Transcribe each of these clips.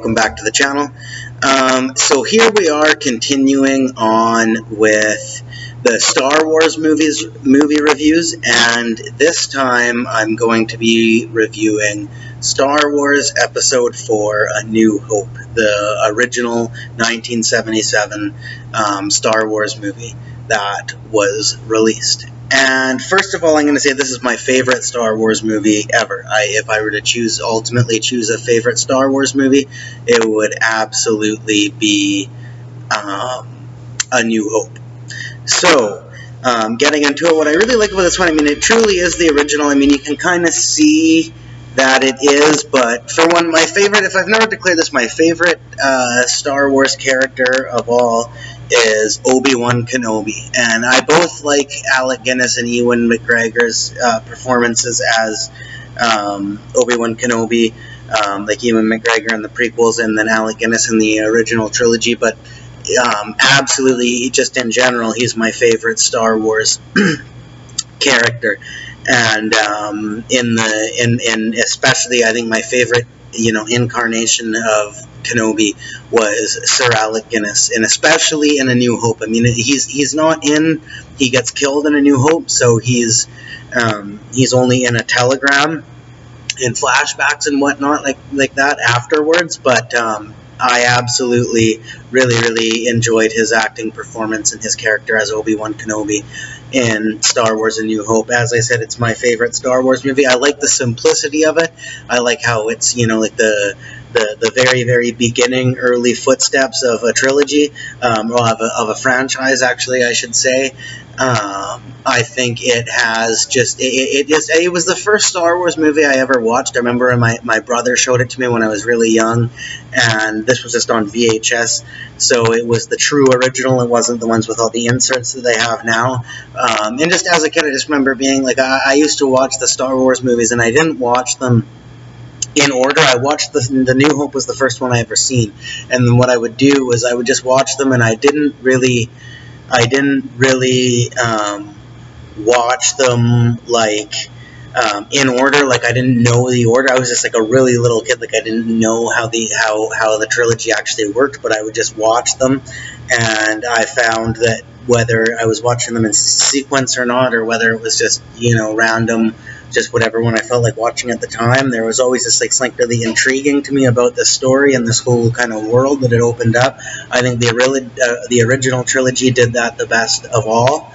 welcome back to the channel. So here we are continuing on with the Star Wars movie reviews, and this time I'm going to be reviewing Star Wars Episode 4, A New Hope, the original 1977 Star Wars movie that was released. And first of all, I'm going to say this is my favorite Star Wars movie ever. If I were to ultimately choose a favorite Star Wars movie, it would absolutely be A New Hope. So, getting into it, what I really like about this one, I mean, it truly is the original. I mean, you can kind of see that it is, but for one, my favorite, if I've never declared this, my favorite Star Wars character of all is Obi-Wan Kenobi, and I both like Alec Guinness and Ewan McGregor's performances as Obi-Wan Kenobi, like Ewan McGregor in the prequels and then Alec Guinness in the original trilogy, but absolutely, just in general, he's my favorite Star Wars character, and in especially, I think my favorite, incarnation of Kenobi was Sir Alec Guinness, and especially in A New Hope. I mean, he's not in. He gets killed in A New Hope, so he's only in a telegram, in flashbacks and whatnot, like that afterwards. But I absolutely, really enjoyed his acting performance and his character as Obi-Wan Kenobi in Star Wars A New Hope. As I said, it's my favorite Star Wars movie. I like the simplicity of it. I like how it's, like the very beginning, early footsteps of a trilogy, of a franchise, actually, I should say. I think it has it was the first Star Wars movie I ever watched. I remember my brother showed it to me when I was really young, and this was just on VHS, so it was the true original. It wasn't the ones with all the inserts that they have now. And just as a kid, I just remember being like, I used to watch the Star Wars movies, and I didn't watch them in order. I watched the New Hope was the first one I ever seen, and then what I would do was I would just watch them, and I didn't really watch them in order. Like, I didn't know the order. I was just like a really little kid. Like, I didn't know how the trilogy actually worked, but I would just watch them, and I found that whether I was watching them in sequence or not, or whether it was just random, just whatever one I felt like watching at the time, there was always this something really intriguing to me about this story and this whole kind of world that it opened up. I think the original trilogy did that the best of all.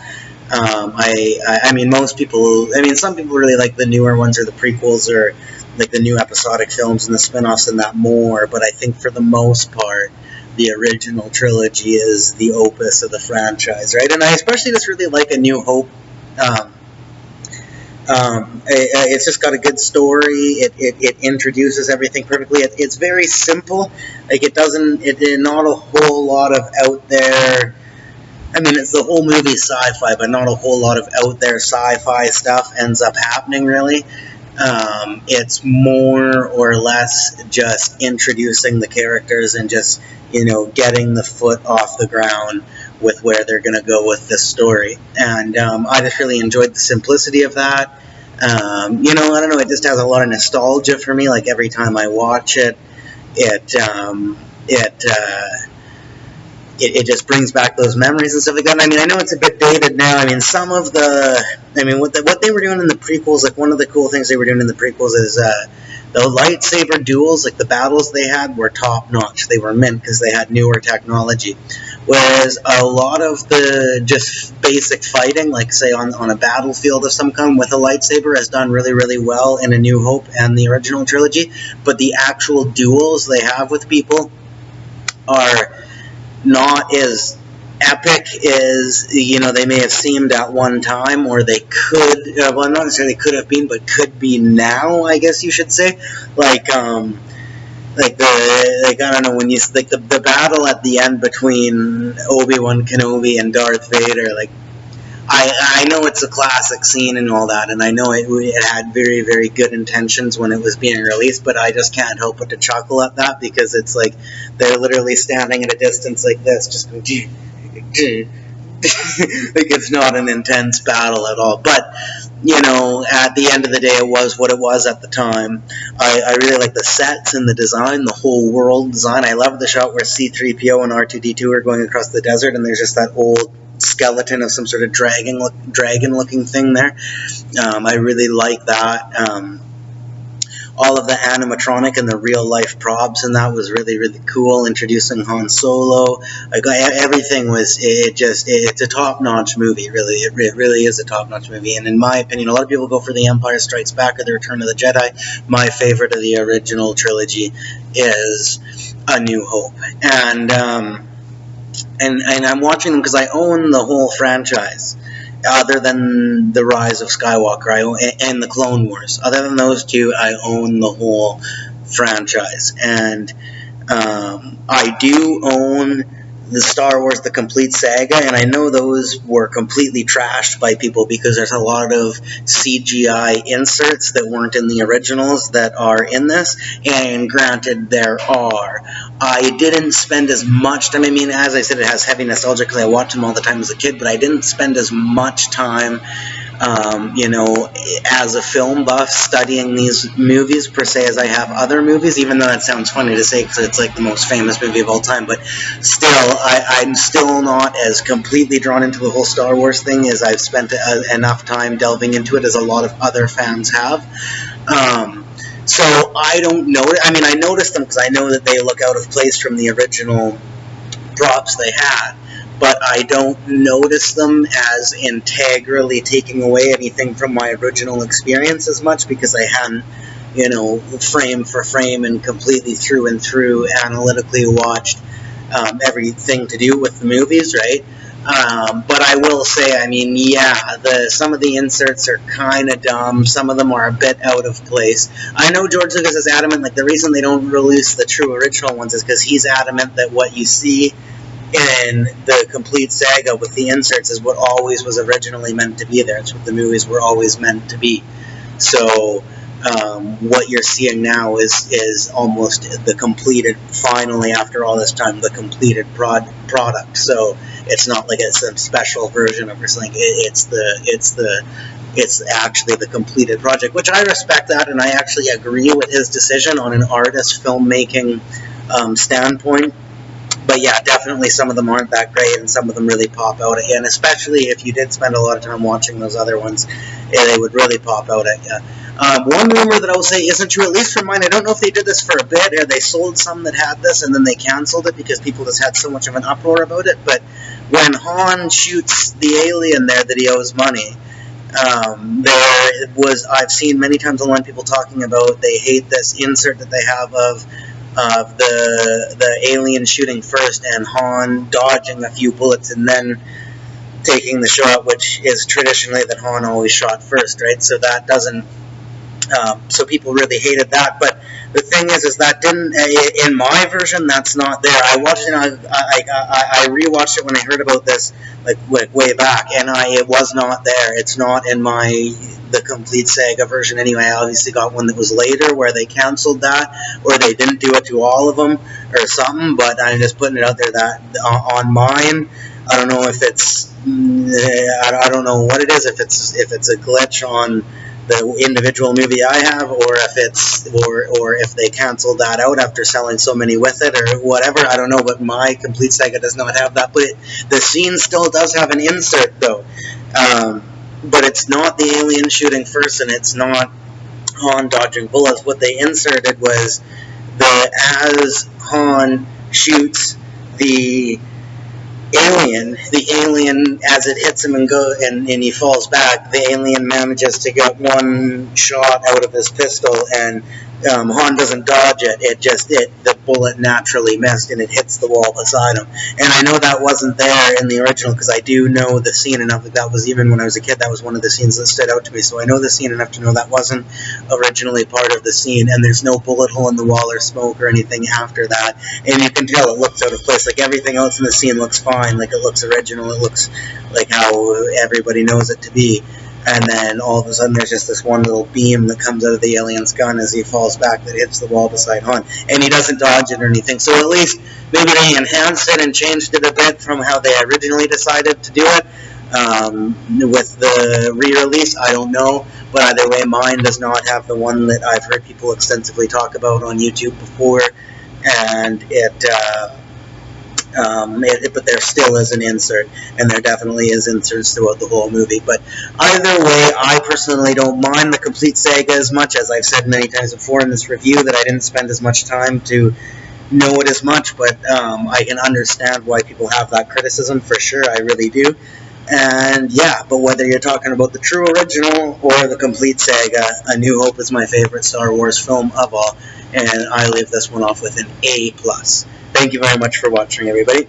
I mean, most people, some people really like the newer ones or the prequels or like the new episodic films and the spin-offs and that more, but I think for the most part, the original trilogy is the opus of the franchise, right? And I especially just really like A New Hope. It's just got a good story. It introduces everything perfectly. It's very simple. Like, not a whole lot of out there. I mean, it's the whole movie sci-fi, but not a whole lot of out there sci-fi stuff ends up happening, really. It's more or less just introducing the characters and just, getting the foot off the ground with where they're going to go with this story. And I just really enjoyed the simplicity of that. I don't know, it just has a lot of nostalgia for me. Like, every time I watch it, it just brings back those memories and stuff like that. And I mean, I know it's a bit dated now. I mean, some of what they were doing in the prequels, like, one of the cool things they were doing in the prequels is the lightsaber duels, like the battles they had, were top notch. They were mint because they had newer technology. Whereas a lot of the just basic fighting, like say on a battlefield of some kind with a lightsaber, has done really well in A New Hope and the original trilogy. But the actual duels they have with people are not as epic as they may have seemed at one time, or they could well, not necessarily could have been, but could be now, I guess you should say. I don't know, when you the battle at the end between Obi-Wan Kenobi and Darth Vader, like, I know it's a classic scene and all that, and I know it had very good intentions when it was being released, but I just can't help but to chuckle at that, because it's like they're literally standing at a distance like this, just going, like it's not an intense battle at all. But at the end of the day, it was what it was at the time. I really like the sets and the design, the whole world design. I love the shot where C-3PO and R2-D2 are going across the desert, and there's just that old skeleton of some sort of dragon-looking thing there. I really like that. All of the animatronic and the real life props, and that was really, really cool. Introducing Han Solo, everything was it's a top notch movie. Really, it really is a top notch movie. And in my opinion, a lot of people go for The Empire Strikes Back or The Return of the Jedi. My favorite of the original trilogy is A New Hope, and I'm watching them because I own the whole franchise. Other than The Rise of Skywalker and The Clone Wars. Other than those two, I own the whole franchise. And I do own the Star Wars The Complete Saga, and I know those were completely trashed by people because there's a lot of CGI inserts that weren't in the originals that are in this, and granted, there are. I didn't spend as much time, as I said, it has heavy nostalgia because I watched them all the time as a kid, but I didn't spend as much time as a film buff studying these movies per se as I have other movies, even though that sounds funny to say because it's like the most famous movie of all time, but still, I'm still not as completely drawn into the whole Star Wars thing as I've spent enough time delving into it as a lot of other fans have. So I don't know. I noticed them because I know that they look out of place from the original props they had, but I don't notice them as integrally taking away anything from my original experience as much because I hadn't, frame for frame and completely through and through analytically watched everything to do with the movies, right? But I will say, some of the inserts are kind of dumb. Some of them are a bit out of place. I know George Lucas is adamant, like the reason they don't release the true original ones is because he's adamant that what you see in the complete saga with the inserts is what always was originally meant to be there. It's what the movies were always meant to be. So what you're seeing now is almost the completed, finally after all this time, the completed product. So it's not like it's a special version of something. It's actually the completed project, which I respect that, and I actually agree with his decision on an artist filmmaking standpoint. But yeah, definitely some of them aren't that great, and some of them really pop out at you. And especially if you did spend a lot of time watching those other ones, they would really pop out at you. One rumor that I will say isn't true, at least for mine, I don't know if they did this for a bit, or they sold some that had this, and then they canceled it because people just had so much of an uproar about it. But when Han shoots the alien there that he owes money, I've seen many times online people talking about they hate this insert that they have of the alien shooting first and Han dodging a few bullets and then taking the shot, which is traditionally that Han always shot first, right? So that doesn't. So people really hated that, but the thing is that didn't, in my version, that's not there. I watched it, I rewatched it when I heard about this, like way back, and it was not there. It's not in the complete saga version anyway. I obviously got one that was later where they canceled that, or they didn't do it to all of them, or something, but I'm just putting it out there that on mine, I don't know if it's, I don't know what it is, if it's a glitch on the individual movie I have, or if it's or if they canceled that out after selling so many with it, or whatever. I don't know, but my complete saga does not have that. But the scene still does have an insert, though. But it's not the alien shooting first, and it's not Han dodging bullets. What they inserted was as Han shoots the alien, as it hits him and he falls back, the alien manages to get one shot out of his pistol, and Han doesn't dodge it. The bullet naturally missed, and it hits the wall beside him. And I know that wasn't there in the original, because I do know the scene enough that was, even when I was a kid, that was one of the scenes that stood out to me. So I know the scene enough to know that wasn't originally part of the scene, and there's no bullet hole in the wall or smoke or anything after that. And you can tell it looks out of place. Like everything else in the scene looks fine, like it looks original, it looks like how everybody knows it to be. and then all of a sudden there's just this one little beam that comes out of the alien's gun as he falls back that hits the wall beside Han, and he doesn't dodge it or anything. So at least maybe they enhanced it and changed it a bit from how they originally decided to do it. With the re-release, I don't know, but either way, mine does not have the one that I've heard people extensively talk about on YouTube before, and but there still is an insert, and there definitely is inserts throughout the whole movie. But either way, I personally don't mind the complete saga as much, as I've said many times before in this review, that I didn't spend as much time to know it as much, but I can understand why people have that criticism, for sure, I really do. And yeah, but whether you're talking about the true original or the complete saga, A New Hope is my favorite Star Wars film of all, and I leave this one off with an A+. Thank you very much for watching, everybody.